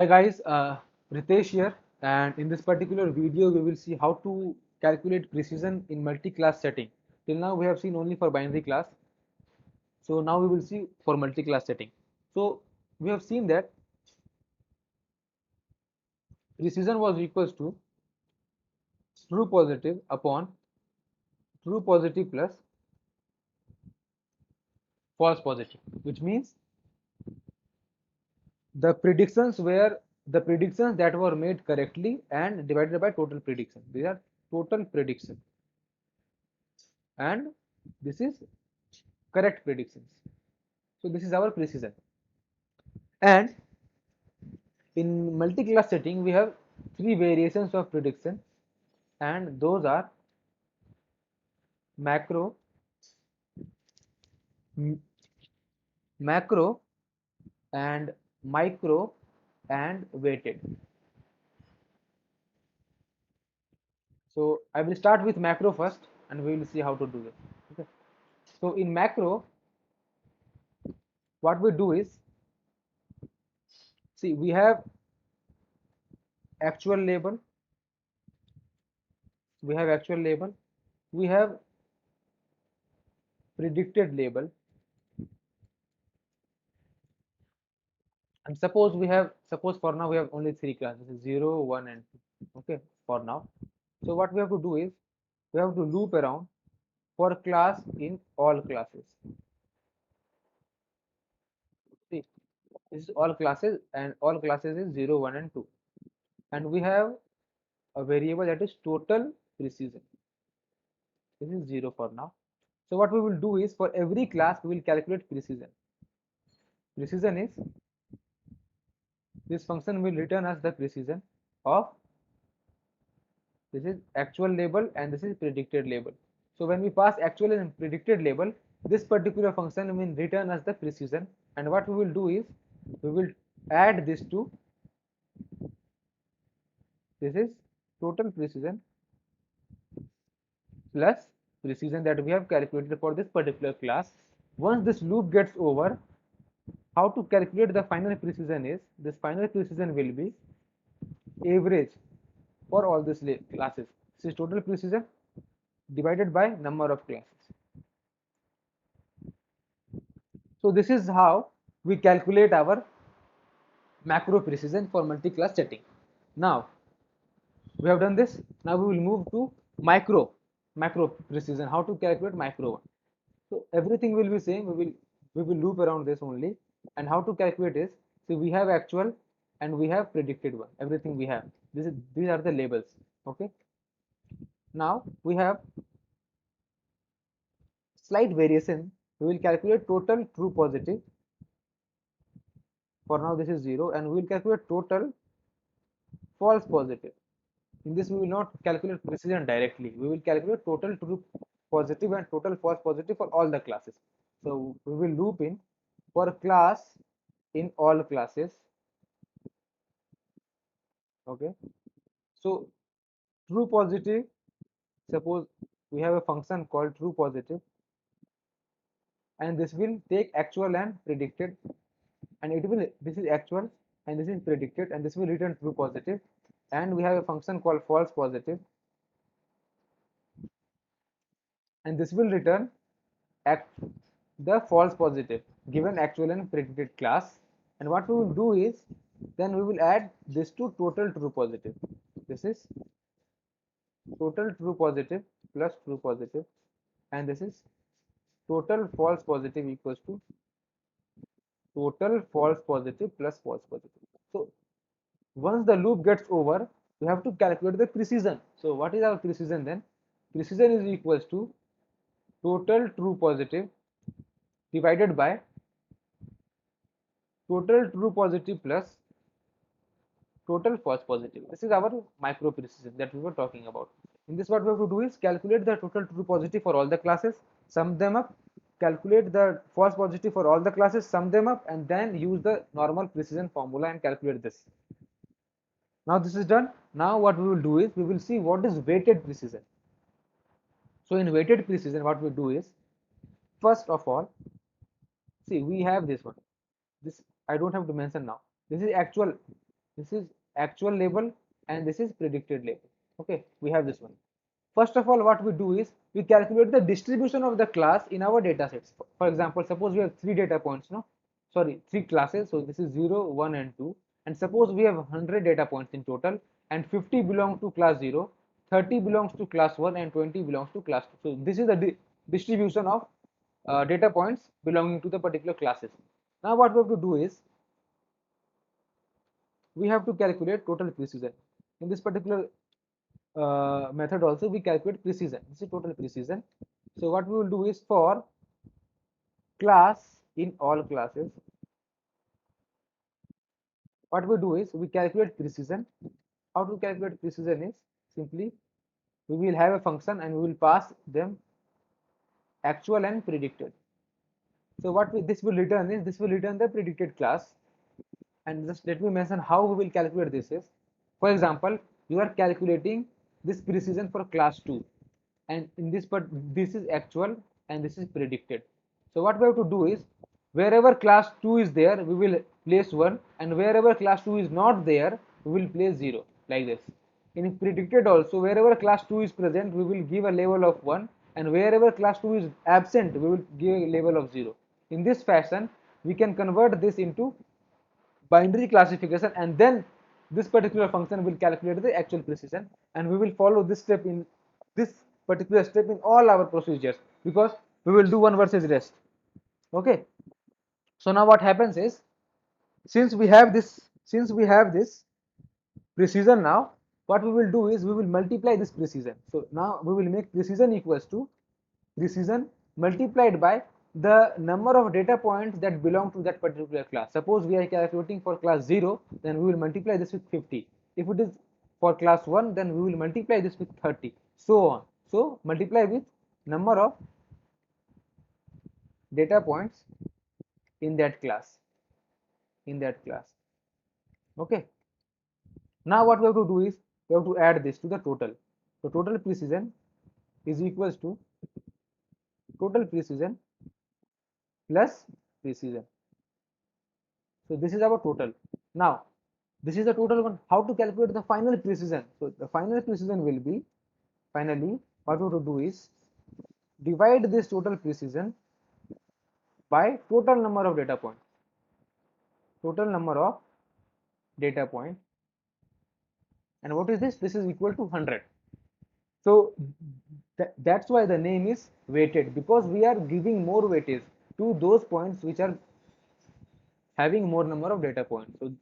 Hi guys, Ritesh here, and in this particular video we will see how to calculate precision in multi-class setting. Till now we have seen only for binary class, so now we will see for multi-class setting. So we have seen that precision was equals to true positive upon true positive plus false positive, which means the predictions were the predictions that were made correctly and divided by total prediction. These are total prediction, and this is correct predictions. So this is our precision. And in multi-class setting, we have three variations of prediction, and those are macro, m- macro, and micro, and weighted. So I will start with macro first, and we will see how to do it. Okay. So in macro, what we do is, see, we have actual label, we have actual label, we have predicted label, and suppose for now we have only three classes: 0, 1, and 2. Okay, for now. So what we have to do is we have to loop around for class in all classes. See, this is all classes, and all classes is 0, 1, and 2. And we have a variable that is total precision. This is 0 for now. So what we will do is for every class we will calculate precision. Precision is, this function will return us the precision of, this is actual label and this is predicted label. So when we pass actual and predicted label, this particular function will return us the precision, and what we will do is we will add this to, this is total precision plus precision that we have calculated for this particular class. Once this loop gets over, how to calculate the final precision is, this final precision will be average for all these classes. This is total precision divided by number of classes. So this is how we calculate our macro precision for multi-class setting. Now we have done this. Now we will move to macro precision. How to calculate macro one. So everything will be same. We will loop around this only. And how to calculate is, so we have actual and we have predicted one. Everything we have. These are the labels. Okay. Now we have slight variation. We will calculate total true positive. For now this is 0, and we will calculate total false positive. In this, we will not calculate precision directly. We will calculate total true positive and total false positive for all the classes. So we will loop in for class in all classes. Okay. So true positive, suppose we have a function called true positive, and this will take actual and predicted, and it will, this is actual and this is predicted, and this will return true positive. And we have a function called false positive, and this will return act the false positive given actual and predicted class. And what we will do is, then we will add this to total true positive. This is total true positive plus true positive, and this is total false positive equals to total false positive plus false positive. So once the loop gets over, we have to calculate the precision. So what is our precision then? Precision is equals to total true positive divided by total true positive plus total false positive. This is our micro precision that we were talking about. In this, what we have to do is calculate the total true positive for all the classes, sum them up, calculate the false positive for all the classes, sum them up, and then use the normal precision formula and calculate this. Now this is done. Now what we will do is we will see what is weighted precision. So in weighted precision, what we do is, first of all, see, we have this one. This I don't have to mention now. This is actual This is actual label and this is predicted label. Okay, we have this one. First of all, what we do is we calculate the distribution of the class in our data sets. For example, suppose we have three data points, no, sorry, three classes. So this is 0, 1 and 2. And suppose we have 100 data points in total and 50 belong to class 0, 30 belongs to class 1 and 20 belongs to class 2. So this is the distribution of data points belonging to the particular classes. Now what we have to do is we have to calculate total precision. In this particular method also we calculate precision. This is total precision. So what we will do is for class in all classes, what we do is we calculate precision. How to calculate precision is simply we will have a function and we will pass them actual and predicted. So what this will return is this will return the predicted class. And just let me mention how we will calculate this is, for example, you are calculating this precision for class 2 and in this but this is actual and this is predicted. So what we have to do is wherever class 2 is there we will place 1 and wherever class 2 is not there we will place 0 like this. In predicted also wherever class 2 is present we will give a label of 1 and wherever class 2 is absent we will give a label of 0. In this fashion we can convert this into binary classification and then this particular function will calculate the actual precision and we will follow this step in this particular step in all our procedures because we will do one versus rest. Okay, so now what happens is since we have this precision, now what we will do is we will multiply this precision. So now we will make precision equals to precision multiplied by the number of data points that belong to that particular class. Suppose we are calculating for class 0, then we will multiply this with 50. If it is for class 1, then we will multiply this with 30, so on. So multiply with number of data points in that class, okay. Now what we have to do is we have to add this to the total. So total precision is equals to total precision plus precision. So this is our total. Now this is the total one. How to calculate the final precision? So the final precision will be, finally what we have to do is divide this total precision by total number of data points. Total number of data points. And what is this? This is equal to 100. So that's why the name is weighted, because we are giving more weightage to those points which are having more number of data points. So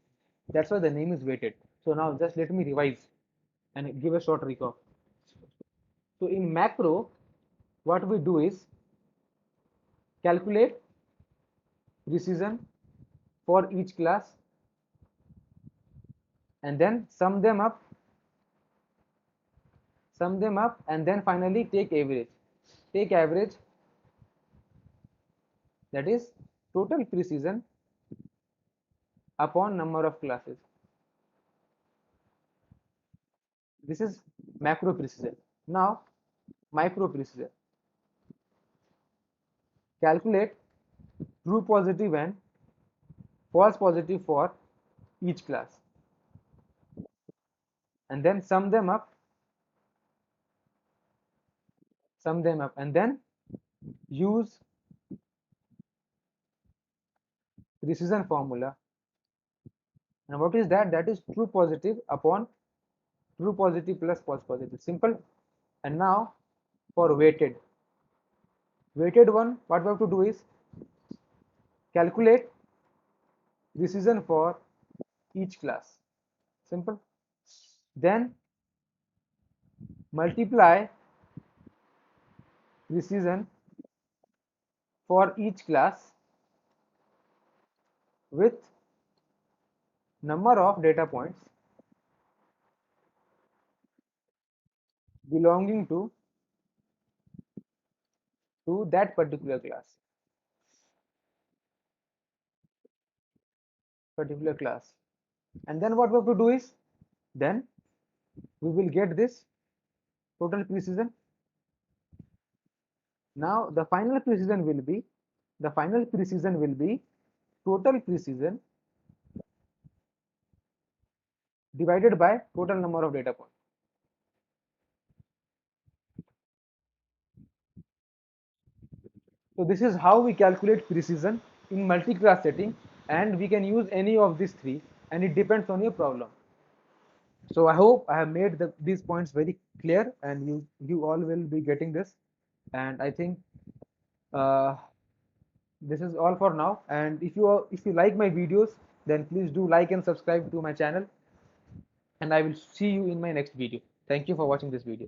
that's why the name is weighted. So now just let me revise and give a short recap. So in macro, what we do is calculate precision for each class and then sum them up and then finally take average, that is total precision upon number of classes. This is macro precision. Now micro precision, calculate true positive and false positive for each class and then sum them up and then use precision formula. And what is that? That is true positive upon true positive plus false positive. Simple. And now for weighted one, what we have to do is calculate precision for each class. Simple. Then multiply precision for each class with number of data points belonging to that particular class. And then what we have to do is then we will get this total precision. Now the final precision will be total precision divided by total number of data points. So this is how we calculate precision in multi-class setting, and we can use any of these three, and it depends on your problem. So I hope I have made these points very clear, and you all will be getting this. And I think uh, this is all for now. And if you like my videos, then please do like and subscribe to my channel. And I will see you in my next video. Thank you for watching this video.